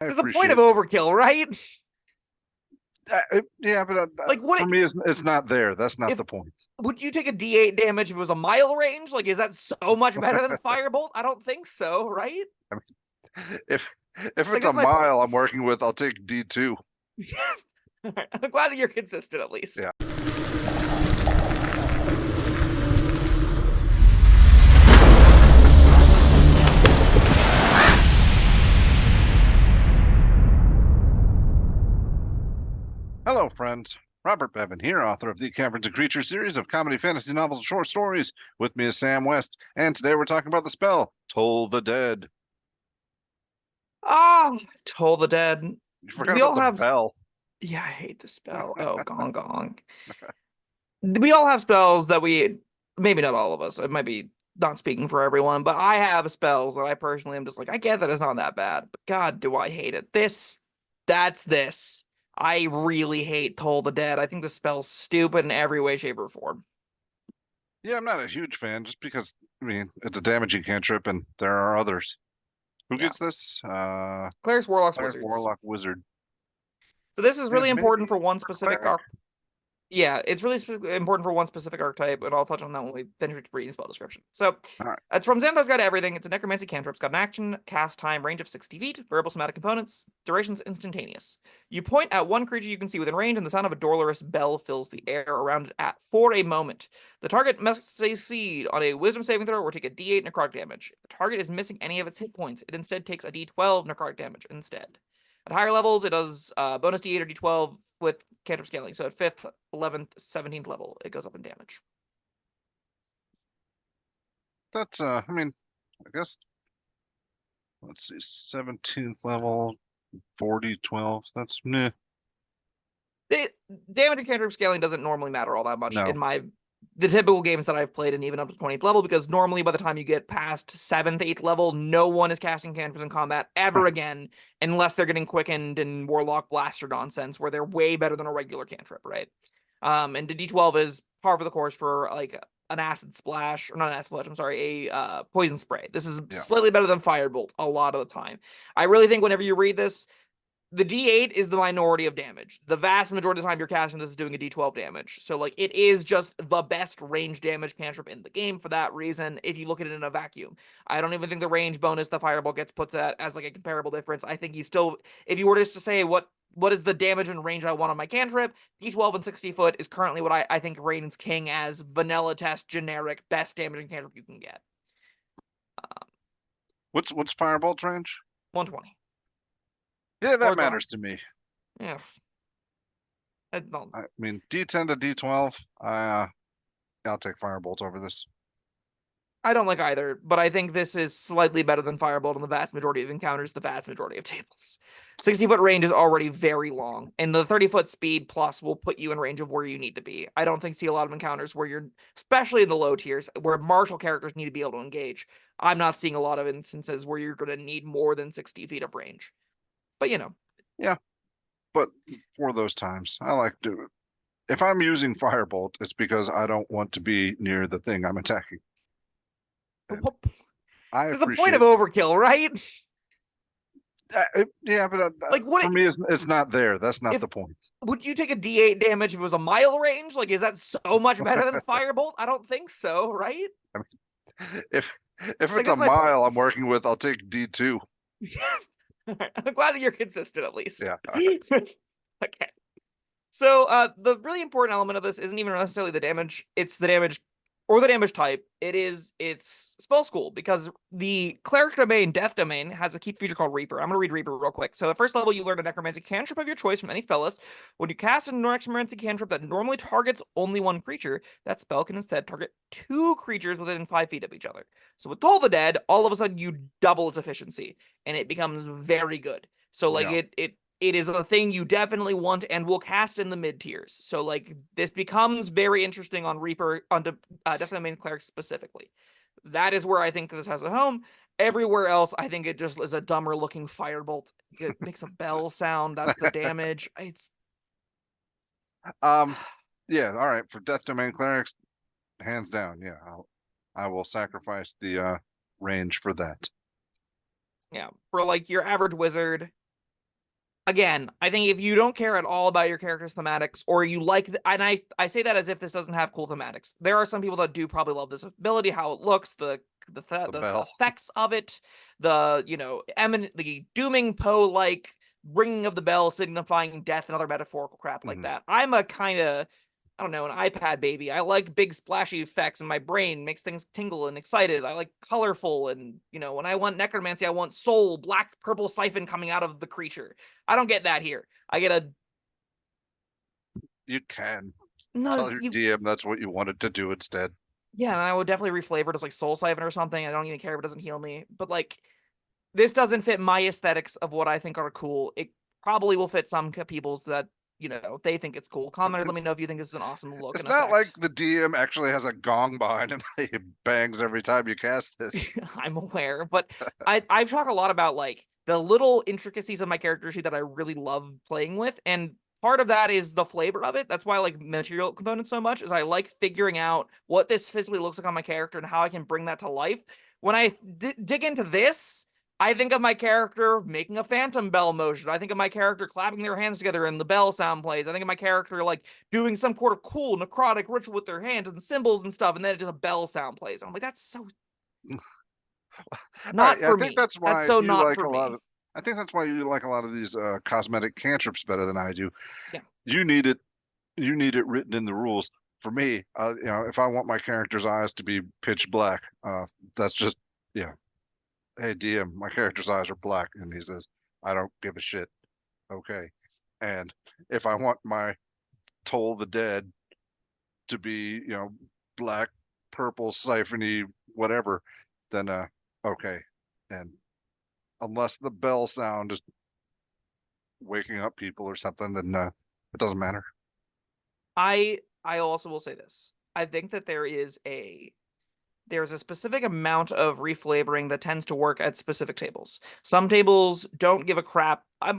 There's a point of overkill, right? Yeah, but Like, for what me, it's not there. That's not if the point. would you take a D8 damage if it was a mile range? Like, is that so much better than Firebolt? I don't think so, right? I mean, if Like, it's a that's my point. mile I'm working with, I'll take D2. I'm glad that you're consistent at least. Yeah. Hello, friends. Robert Bevan here, author of the Caverns Creatures series of comedy, fantasy novels, and short stories. With me is Sam West, and today we're talking about the spell Toll the Dead. Ah, Toll the Dead. You forgot We about all the have. bell. Yeah, I hate the spell. Oh, gong gong. We all have spells that we. Maybe not all of us. It might be not speaking for everyone, but I have spells that I personally am just like, I get that it's not that bad, but God, do I hate it. That's this. I really hate Toll the Dead. I think the spell's stupid in every way, shape, or form. Yeah, I'm not a huge fan, just because I mean it's a damaging cantrip, and there are others. Who Yeah. gets this? Clerics, Warlocks, Cleric, Wizards. Warlock, Wizard. So this is Yeah, really maybe important for one specific cleric. Yeah, it's really important for one specific archetype, and I'll touch on that when we finish reading spell description. So, All right. it's from Xanathar's Guide to Everything. It's a necromancy cantrip. It's got an action, cast time, range of 60 feet, variable somatic components, duration's instantaneous. You point at one creature you can see within range, and the sound of a dolorous bell fills the air around it for a moment. The target must succeed on a wisdom saving throw or take a d8 necrotic damage. If the target is missing any of its hit points, it instead takes a d12 necrotic damage instead. At higher levels, it does bonus d8 or d12 with cantrip scaling. So at 5th, 11th, 17th level, it goes up in damage. That's I mean, I guess let's see, 17th level, 40, 12. That's meh. Damage and cantrip scaling doesn't normally matter all that much No. in the typical games that I've played, and even up to 20th level, because normally by the time you get past 7th, 8th level, no one is casting cantrips in combat ever again, unless they're getting quickened in Warlock Blaster nonsense, where they're way better than a regular cantrip, right? And the D12 is par for the course for like an acid splash, or not an acid splash, I'm sorry, a poison spray. This is Yeah. slightly better than Firebolt a lot of the time. I really think whenever you read this, the D8 is the minority of damage. The vast majority of the time you're casting this is doing a D12 damage. So, like, it is just the best range damage cantrip in the game for that reason, if you look at it in a vacuum. I don't even think the range bonus the Fireball gets puts that as, like, a comparable difference. I think you still, if you were just to say what is the damage and range I want on my cantrip, D12 and 60 foot is currently what I think reigns king as vanilla test generic best damaging cantrip you can get. What's Firebolt's range? 120. Yeah, Or that it's matters to me. yeah. I mean, D10 to D12. I'll take Firebolt over this. I don't like either, but I think this is slightly better than Firebolt on the vast majority of encounters, the vast majority of tables. 60-foot range is already very long, and the 30-foot speed plus will put you in range of where you need to be. I don't think see a lot of encounters where you're, especially in the low tiers, where martial characters need to be able to engage. I'm not seeing a lot of instances where you're going to need more than 60 feet of range. But, you know. Yeah, but for those times, I like to. If I'm using Firebolt, it's because I don't want to be near the thing I'm attacking. And I There's a point of appreciate. overkill, right? Yeah, but Like, for me, it's not there. That's not if the point. would you take a D8 damage if it was a mile range? Like, is that so much better than Firebolt? I don't think so, right? I mean, if Like, it's a that's my point. mile I'm working with, I'll take D2. I'm glad that you're consistent at least. Yeah. Okay. So the really important element of this isn't even necessarily the damage, it's the damage or the damage type. It's spell school, because the cleric domain, death domain, has a key feature called Reaper. I'm gonna read Reaper real quick. So at first level, you learn a necromancy cantrip of your choice from any spell list. When you cast a necromancy cantrip that normally targets only one creature, that spell can instead target two creatures within 5 feet of each other. So with Toll the Dead, all of a sudden you double its efficiency, and it becomes very good. So like Yeah. it is a thing you definitely want and will cast in the mid tiers. So like this becomes very interesting on Reaper, on Death Domain Clerics specifically. That is where I think this has a home. Everywhere else, I think it just is a dumber looking firebolt. It makes a bell sound. That's the damage. It's Um. Yeah. All right. For Death Domain Clerics, hands down. Yeah. I will sacrifice the range for that. yeah, for like your average wizard. again, I think if you don't care at all about your character's thematics, or you like, and I say that as if this doesn't have cool thematics. There are some people that do probably love this ability, how it looks, the bell. effects of it, the eminently dooming Poe like ringing of the bell signifying death and other metaphorical crap like that. I'm a kind of, I don't know, an iPad baby. I like big splashy effects, and my brain makes things tingle and excited. I like colorful, and when I want necromancy, I want soul, black, purple siphon coming out of the creature. I don't get that here. I get a You can no, tell your DM that's what you wanted to do instead. yeah, and I would definitely reflavor it as like soul siphon or something. I don't even care if it doesn't heal me, but like this doesn't fit my aesthetics of what I think are cool. It probably will fit some people's that they think it's cool. Commenters, let me know if you think this is an awesome look It's and not like effect. the DM actually has a gong behind him that he bangs every time you cast this. I'm aware, but I've talked a lot about like the little intricacies of my character sheet that I really love playing with, and part of that is the flavor of it. That's why I like material components so much, is I like figuring out what this physically looks like on my character and how I can bring that to life. When I dig into this, I think of my character making a phantom bell motion. I think of my character clapping their hands together and the bell sound plays. I think of my character like doing some sort of cool necrotic ritual with their hands and symbols and stuff, and then it just a bell sound plays. I'm like, that's so All right, not I for think me. that's That's why so you not like for a lot me. of. I think that's why you like a lot of these cosmetic cantrips better than I do. Yeah. You need it. You need it written in the rules. For me, if I want my character's eyes to be pitch black, that's just yeah. Hey DM, my character's eyes are black, and he says, I don't give a shit. Okay. And if I want my Toll the Dead to be, black, purple, siphony, whatever, then okay. And unless the bell sound is waking up people or something, then it doesn't matter. I also will say this. I think that there's a specific amount of reflavoring that tends to work at specific tables. Some tables don't give a crap. I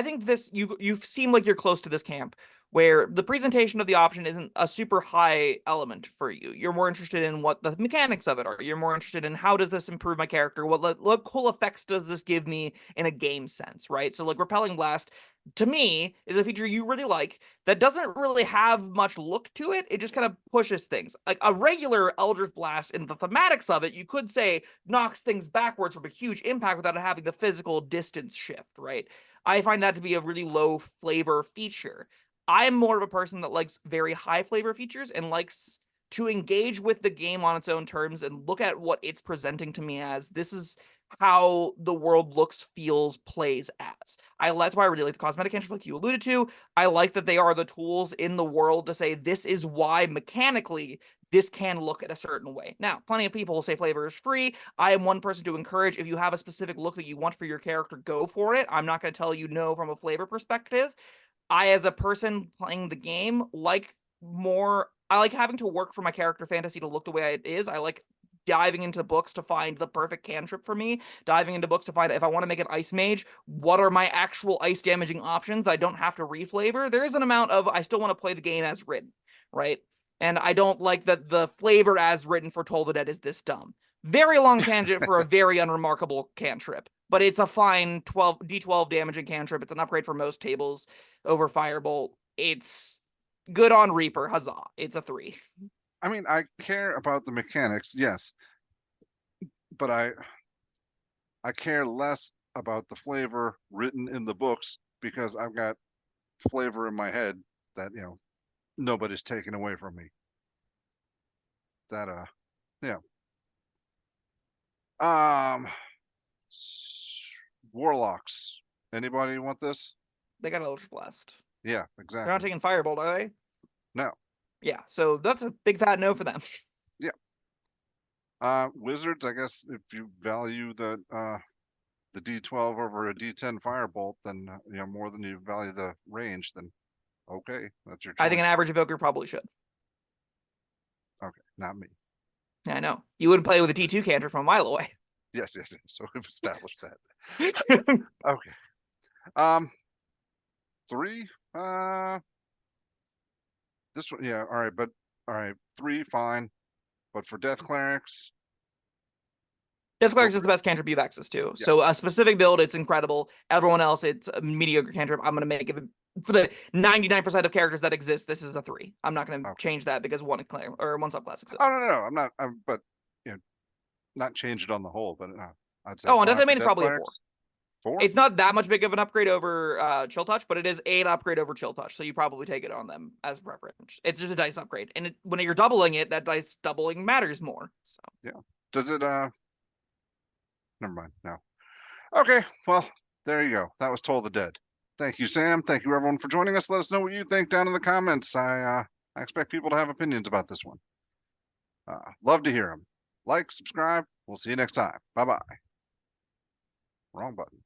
think this you seem like you're close to this camp where the presentation of the option isn't a super high element for you. You're more interested in what the mechanics of it are. You're more interested in how does this improve my character? What cool effects does this give me in a game sense, right? So like Repelling Blast to me is a feature you really like that doesn't really have much look to it. It just kind of pushes things. Like a regular Eldritch Blast in the thematics of it, you could say knocks things backwards from a huge impact without having the physical distance shift, right? I find that to be a really low flavor feature. I'm more of a person that likes very high flavor features and likes to engage with the game on its own terms and look at what it's presenting to me as. This is how the world looks, feels, plays as. That's why I really like the cosmetic cantrips like you alluded to. I like that they are the tools in the world to say this is why mechanically this can look at a certain way. Now, plenty of people will say flavor is free. I am one person to encourage if you have a specific look that you want for your character, go for it. I'm not going to tell you no from a flavor perspective. I, as a person playing the game, I like having to work for my character fantasy to look the way it is. I like diving into books to find the perfect cantrip for me, diving into books to find if I want to make an ice mage, what are my actual ice damaging options that I don't have to reflavor. There is an amount of I still want to play the game as written, right? And I don't like that the flavor as written for Toll the Dead is this dumb. Very long tangent for a very unremarkable cantrip, but it's a fine 12 D12 damaging cantrip. It's an upgrade for most tables over Firebolt. It's good on Reaper. Huzzah. It's a 3. I mean, I care about the mechanics, yes, but I care less about the flavor written in the books because I've got flavor in my head that, nobody's taking away from me. That yeah. Um Warlocks. Anybody want this? They got Eldritch Blast. Yeah, They're not exactly. taking Firebolt, are they? No. Yeah, so that's a big fat no for them. Yeah. Wizards, I guess if you value the D12 over a D10 firebolt, then more than you value the range, then okay, that's your I think an choice. average evoker probably should. Okay, not me. Yeah, I know. You would play with a T2 canter from a mile away. Yes, yes, yes. So we've established that. Okay. Um, 3. This one, yeah, all right, but all right, 3, fine. But for death clerics, Death Clerics is the best cantrip you have access to. Yeah. So a specific build, it's incredible. Everyone else, it's a mediocre cantrip. I'm gonna make it for the 99% of characters that exist. This is a 3. I'm not gonna Okay. change that because one subclass exists. Oh no, I'm not. But you know, not change it on the whole. But I'd say Oh, and 5 Death for Domain is Death probably a Clerics. 4. 4. It's not that much big of an upgrade over Chill Touch, but it is an upgrade over Chill Touch. So you probably take it on them as a preference. It's just a dice upgrade, and when you're doubling it, that dice doubling matters more. So yeah. Does it? Never mind. No. Okay. Well, there you go. That was Toll the Dead. Thank you, Sam. Thank you, everyone, for joining us. Let us know what you think down in the comments. I expect people to have opinions about this one. Love to hear them. Like, subscribe. We'll see you next time. Bye bye. Wrong button.